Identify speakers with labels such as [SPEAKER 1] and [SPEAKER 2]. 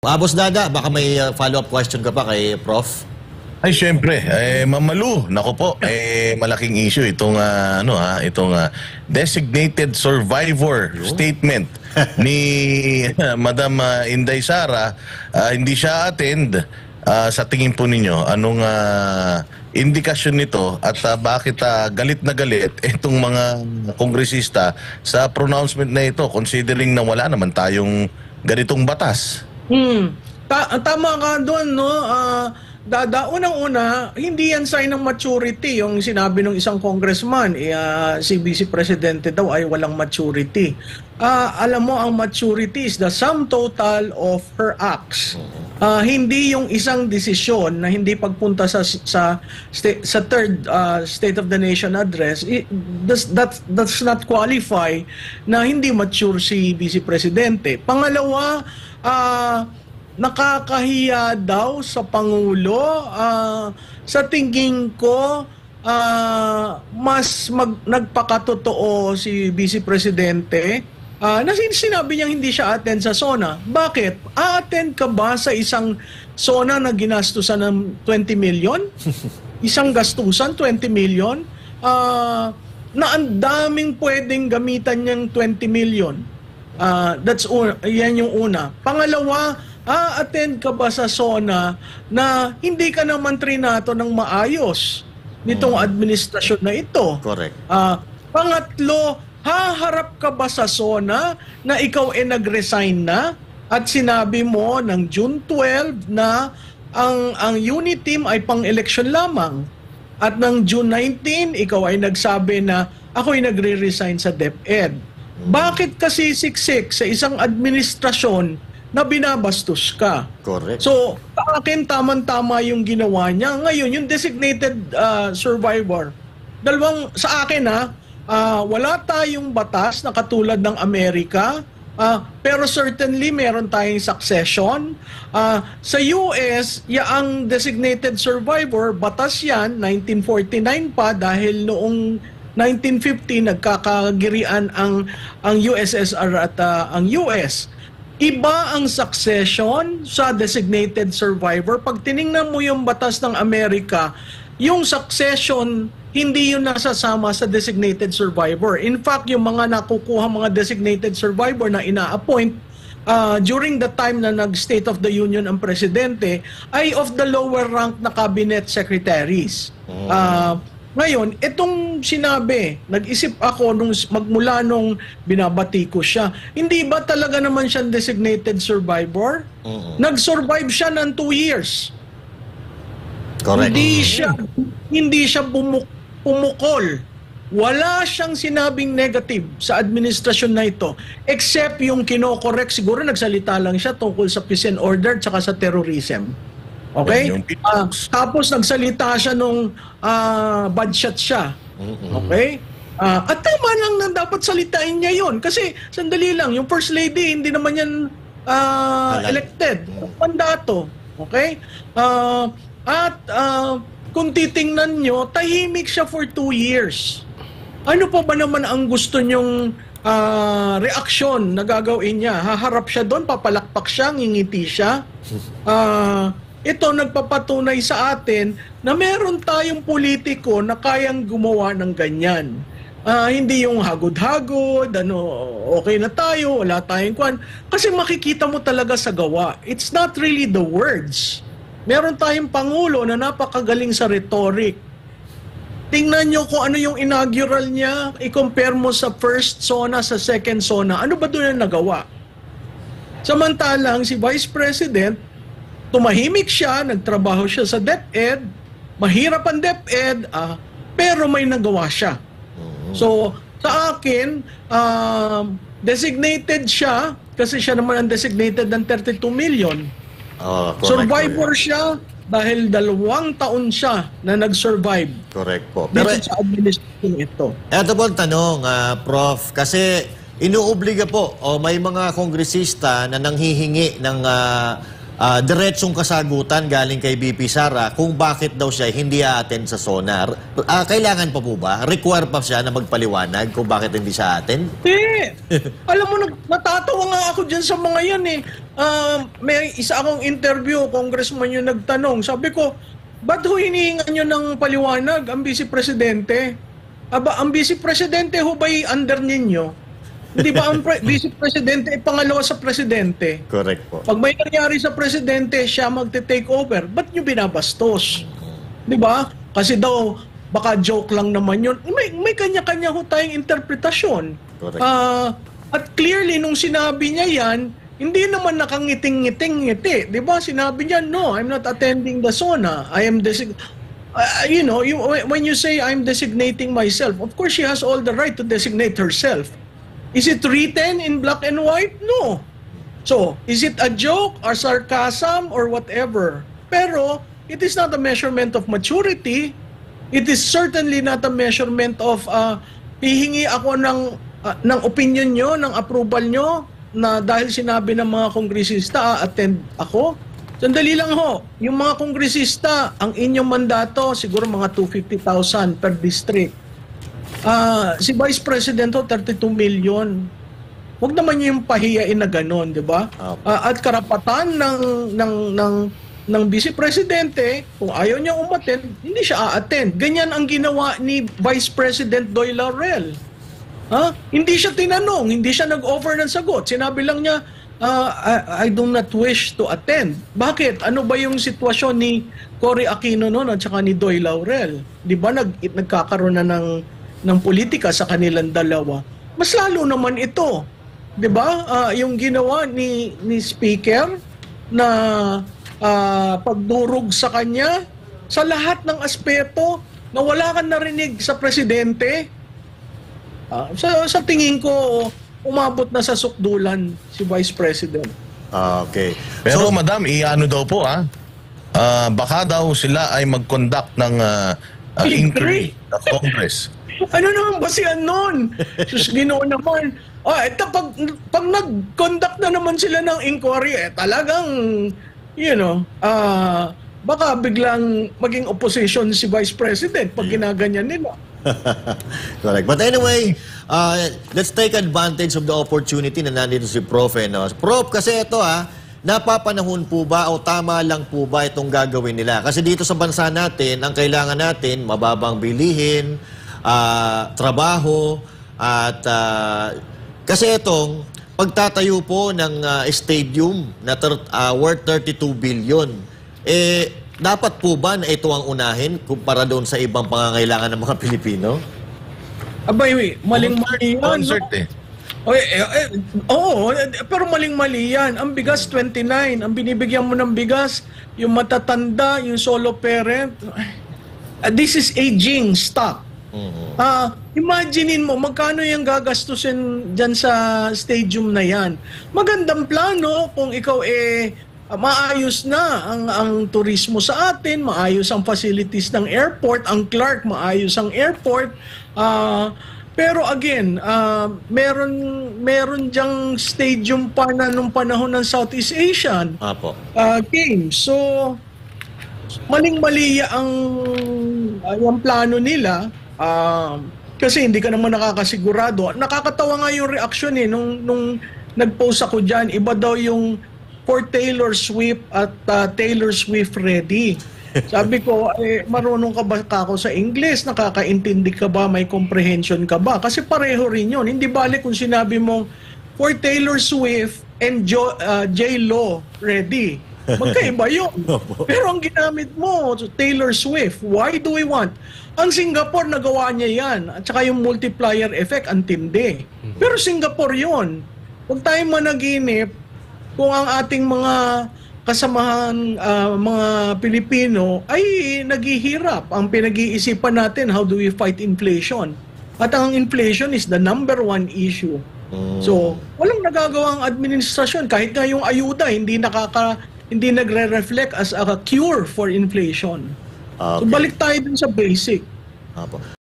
[SPEAKER 1] Boss Dada, baka may follow-up question ka pa kay Prof?
[SPEAKER 2] Ay, syempre, Mamalu, nako po, malaking issue itong designated survivor statement ni Madam Inday Sara. Hindi siya attend. Sa tingin po ninyo, anong indikasyon nito at bakit galit na galit itong mga kongresista sa pronouncement na ito, considering na wala naman tayong ganitong batas?
[SPEAKER 3] Tama ka doon, no? Dada, unang-una, hindi yan sign ng maturity yung sinabi ng isang congressman. Si Vice Presidente daw ay walang maturity. Alam mo, ang maturity is the sum total of her acts. Hindi yung isang desisyon na hindi pagpunta sa third State of the Nation address. That's not qualify na hindi mature si Vice Presidente. Pangalawa, nakakahiya daw sa Pangulo. Sa tingin ko, mas nagpakatotoo si Vice Presidente na sinabi niya hindi siya attend sa SONA. Bakit? A-attend ka ba sa isang SONA na ginastusan ng 20 million? Isang gastusan, 20 million? Na ang daming pwedeng gamitan niyang 20 million. Yan yung una. Pangalawa, attend ka ba sa SONA na hindi ka naman trinato ng maayos nitong administrasyon na ito?
[SPEAKER 1] Correct.
[SPEAKER 3] Pangatlo, haharap ka ba sa SONA na ikaw ay nag-resign na at sinabi mo ng June 12 na ang unit team ay pang-election lamang at ng June 19 ikaw ay nagsabi na ako ay nagre-resign sa DepEd. Bakit kasi siksik sa isang administrasyon na binabastos ka?
[SPEAKER 1] Correct.
[SPEAKER 3] So, sa akin, tama-tama yung ginawa niya. Ngayon, yung designated survivor, sa akin wala tayong batas na katulad ng Amerika, pero certainly meron tayong succession. Sa US, ang designated survivor, batas yan, 1949 pa, dahil noong 1950 nagkakagirian ang USSR at ang US. Iba ang succession sa designated survivor. Pag tiningnan mo yung batas ng Amerika, yung succession, hindi yun nasasama sa designated survivor. In fact, yung mga nakukuha mga designated survivor na ina-appoint during the time na nag-State of the Union ang presidente ay of the lower rank na cabinet secretaries. Ngayon, itong sinabi, nag-isip ako magmula nung binabati ko siya, hindi ba talaga naman siyang designated survivor? Nag-survive siya ng 2 years.
[SPEAKER 1] Correct.
[SPEAKER 3] Hindi siya pumukol. Wala siyang sinabing negative sa administrasyon na ito, except yung kinokorek, siguro nagsalita lang siya tungkol sa peace and order at sa terrorism. Okay? Tapos nagsalita siya nung bad shot siya. Okay? At tama lang na dapat salitain niya yun. Kasi, sandali lang, yung First Lady, hindi naman yan elected. Mandato. Okay? Kung titingnan nyo, tahimik siya for 2 years. Ano pa ba naman ang gusto nyong reaksyon na gagawin niya? Haharap siya doon, papalakpak siya, ngingiti siya. Ito nagpapatunay sa atin na meron tayong politiko na kayang gumawa ng ganyan. Hindi yung hagod-hagod, okay na tayo, wala tayong kwan. Kasi makikita mo talaga sa gawa. It's not really the words. Meron tayong Pangulo na napakagaling sa rhetoric. Tingnan nyo kung ano yung inaugural niya, i-compare mo sa first SONA, sa second SONA. Ano ba doon ang nagawa? Samantalang si Vice President, tumahimik siya, nagtrabaho siya sa DepEd, mahirap ang DepEd, pero may nagawa siya. So, sa akin, designated siya, kasi siya naman ang designated ng 32 million. Survivor siya dahil 2 taon siya na nag-survive.
[SPEAKER 1] Correct po.
[SPEAKER 3] Pero sa administration ito.
[SPEAKER 1] Ito po ang tanong, Prof, kasi inuobliga po, may mga kongresista na nanghihingi ng diretsong kasagutan galing kay BP Sara kung bakit daw siya hindi a-attend sa SONA. Kailangan pa po ba? Require pa siya na magpaliwanag kung bakit hindi siya attend?
[SPEAKER 3] Hindi. Alam mo, natatawa nga ako dyan sa mga yan eh. May isa akong interview, congressman yung nagtanong. Sabi ko, ba't ho hinihingan nyo ng paliwanag ang vice presidente? Aba, ang vice presidente ho ba'y under ninyo? Hindi ba ang vice presidente ay pangalawa sa presidente?
[SPEAKER 1] Correct po.
[SPEAKER 3] Pag may nangyari sa presidente, siya magte-take over. Ba't nyo binabastos? Di ba? Kasi daw, baka joke lang naman yun. May kanya-kanya ho tayong interpretasyon.
[SPEAKER 1] Correct.
[SPEAKER 3] At clearly, nung sinabi niya yan, hindi naman nakangiting-ngiting-ngiti. Di ba? Sinabi niya, no, I'm not attending the SONA. I am when you say I'm designating myself, of course she has all the right to designate herself. Is it written in black and white? No. So, is it a joke or sarcasm or whatever? Pero, it is not a measurement of maturity. It is certainly not a measurement of hihingi ako ng opinion nyo, ng approval nyo, na dahil sinabi ng mga kongresista, attend ako. Sandali lang ho, yung mga kongresista, ang inyong mandato, siguro mga 250,000 per district. Si Vice President ho, 32 million. Huwag naman yung pahiyain na gano'n, di ba? At karapatan ng Vice Presidente, kung ayaw niya umattend, hindi siya a-attend. Ganyan ang ginawa ni Vice President Doy Laurel. Hindi siya tinanong, hindi siya nag-offer ng sagot. Sinabi lang niya, I do not wish to attend. Bakit? Ano ba yung sitwasyon ni Cory Aquino noon at saka ni Doy Laurel? Di ba nagkakaroon na ng politika sa kanilang dalawa? Mas lalo naman ito. Di ba? Yung ginawa ni Speaker na pagdurog sa kanya sa lahat ng aspeto na wala kang narinig sa presidente. Sa tingin ko, umabot na sa sukdulan si Vice President.
[SPEAKER 1] Okay.
[SPEAKER 2] Pero madam, iano daw po baka daw sila ay mag-conduct ng inquiry sa Congress.
[SPEAKER 3] Ano naman ba siya nun? Sus, Ginoo naman. Ito, pag nag-conduct na naman sila ng inquiry, talagang, baka biglang maging opposition si Vice President pag ginaganyan nila.
[SPEAKER 1] Correct. But anyway, let's take advantage of the opportunity na nandito si Prof. Prof, kasi ito napapanahon po ba o tama lang po ba itong gagawin nila? Kasi dito sa bansa natin, ang kailangan natin, mababang bilihin, trabaho, at kasi itong pagtatayo po ng stadium na worth 32 billion, dapat po ba na ito ang unahin kumpara doon sa ibang pangangailangan ng mga Pilipino?
[SPEAKER 3] Abay, maling-mali yan.
[SPEAKER 2] Concert
[SPEAKER 3] Oo, pero maling-mali yan. Ang bigas, 29. Ang binibigyan mo ng bigas, yung matatanda, yung solo parent. This is aging stock. Imaginein mo, magkano yung gagastusin dyan sa stadium na yan. Magandang plano kung ikaw maayos na ang turismo sa atin, maayos ang facilities ng airport, ang Clark, maayos ang airport. Pero again, meron diyang stadium pa na nung panahon ng Southeast Asian Games. So, maling-mali ang plano nila. Kasi hindi ka naman nakakasigurado. Nakakatawa nga yung reaksyon nung nag-post ako dyan. Iba daw yung for Taylor Swift at Taylor Swift ready. Sabi ko, marunong ka ba ako sa English? Nakakaintindi ka ba? May comprehension ka ba? Kasi pareho rin yun. Hindi balik kung sinabi mo for Taylor Swift and J-Lo ready. Magkaiba yun. Pero ang ginamit mo, Taylor Swift, why do we want? Ang Singapore, nagawa niya yan. At saka yung multiplier effect, ang tindi. Pero Singapore yun. Huwag tayong managinip kung ang ating mga kasamahan, mga Pilipino, ay naghihirap. Ang pinag-iisipan natin, how do we fight inflation? At ang inflation is the number one issue. So, walang nagagawa ang administrasyon. Kahit nga yung ayuda, hindi nagre-reflect as a cure for inflation. So, balik tayo dun sa basic.